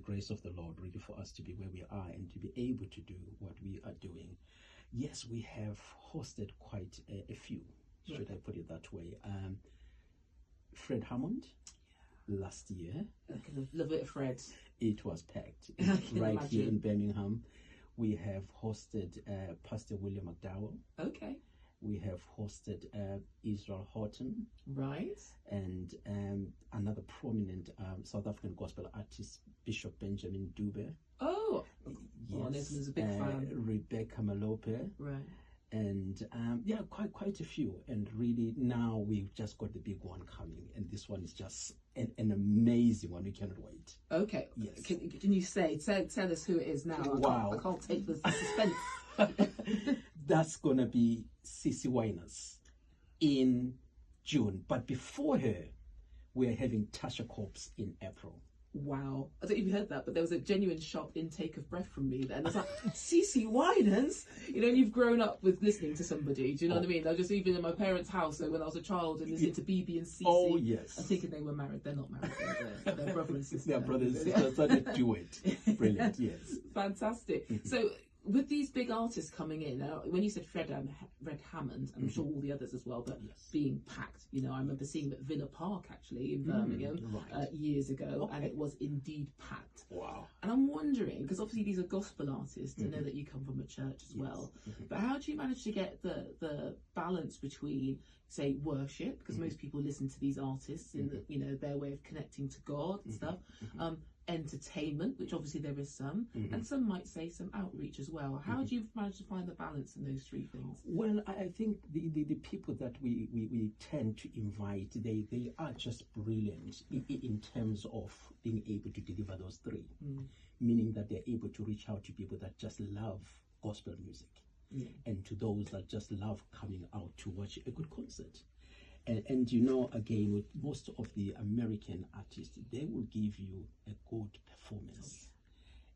grace of the Lord really for us to be where we are and to be able to do what we are doing. Yes, we have hosted quite a few, should I put it that way. Fred Hammond last year. Love it, Fred. It was packed right right here in Birmingham. We have hosted Pastor William McDowell. Okay. We have hosted Israel Horton. Right. And another prominent South African gospel artist, Bishop Benjamin Dube. Oh, yes. Is a big fan. Rebecca Malope. Right. And yeah, quite a few. And really now we've just got the big one coming, and this one is just an amazing one. We cannot wait. Okay. Yes. Can you tell us who it is now? Wow. I can't take the suspense. That's gonna be Cece Winans in June, but before her, we're having Tasha Cobbs in April. Wow. I don't know if you heard that, but there was a genuine sharp intake of breath from me then. I was like, Cece Winans? You know, you've grown up with listening to somebody, do you know what I mean? I just, even in my parents' house, so when I was a child and listening to BB and Cece. Oh, yes. I'm thinking they were married. They're not married. They're brother and sister. They're brothers and sisters, so they do it. Brilliant, yes. Fantastic. So, with these big artists coming in, when you said Fred Hammond, I'm sure all the others as well, but being packed, you know, I remember seeing them at Villa Park actually in Birmingham years ago, and it was indeed packed. Wow. And I'm wondering, because obviously these are gospel artists, I know that you come from a church as well, but how do you manage to get the balance between, say, worship, because most people listen to these artists in the, you know, their way of connecting to God and stuff, entertainment, which obviously there is some, and some might say some outreach as well. How do you manage to find the balance in those three things? Well, I think the people that we tend to invite, they are just brilliant in terms of being able to deliver those three, meaning that they're able to reach out to people that just love gospel music, and to those that just love coming out to watch a good concert. And you know, again, with most of the American artists, they will give you a good performance.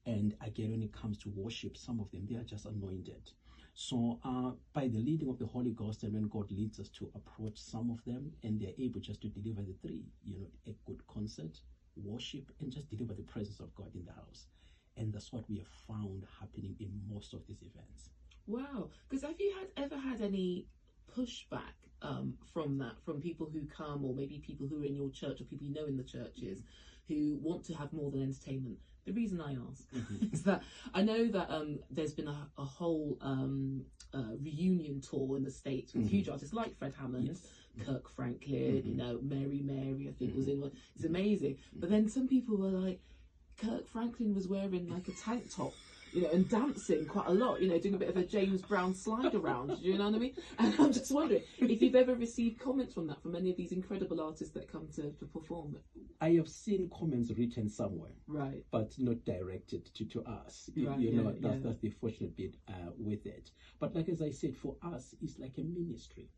And again, when it comes to worship, some of them, they are just anointed. So by the leading of the Holy Ghost, and when God leads us to approach some of them, and they're able just to deliver the three, you know, a good concert, worship, and just deliver the presence of God in the house. And that's what we have found happening in most of these events. Wow. Because have you ever had any pushback from that, from people who come, or maybe people who are in your church or people you know in the churches who want to have more than entertainment? The reason I ask is that I know that there's been a whole reunion tour in the States with huge artists like Fred Hammond, Kirk Franklin, you know, Mary, I think was in one. It's amazing. But then some people were like, Kirk Franklin was wearing like a tank top, you know, and dancing quite a lot, you know, doing a bit of a James Brown slide around, you know what I mean? And I'm just wondering if you've ever received comments from that, from any of these incredible artists that come to perform. I have seen comments written somewhere, right, but not directed to us. Right, you know, that's the fortunate bit with it. But like as I said, for us, it's like a ministry.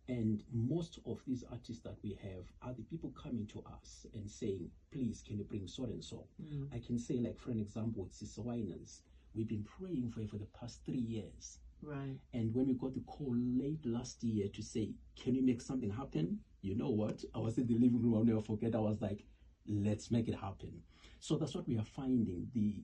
And most of these artists that we have are the people coming to us and saying, please, can you bring so and so? I can say, like, for an example, with Cece Winans, we've been praying for her for the past 3 years. Right. And when we got the call late last year to say, can you make something happen? You know what? I was in the living room, I'll never forget. I was like, let's make it happen. So that's what we are finding. The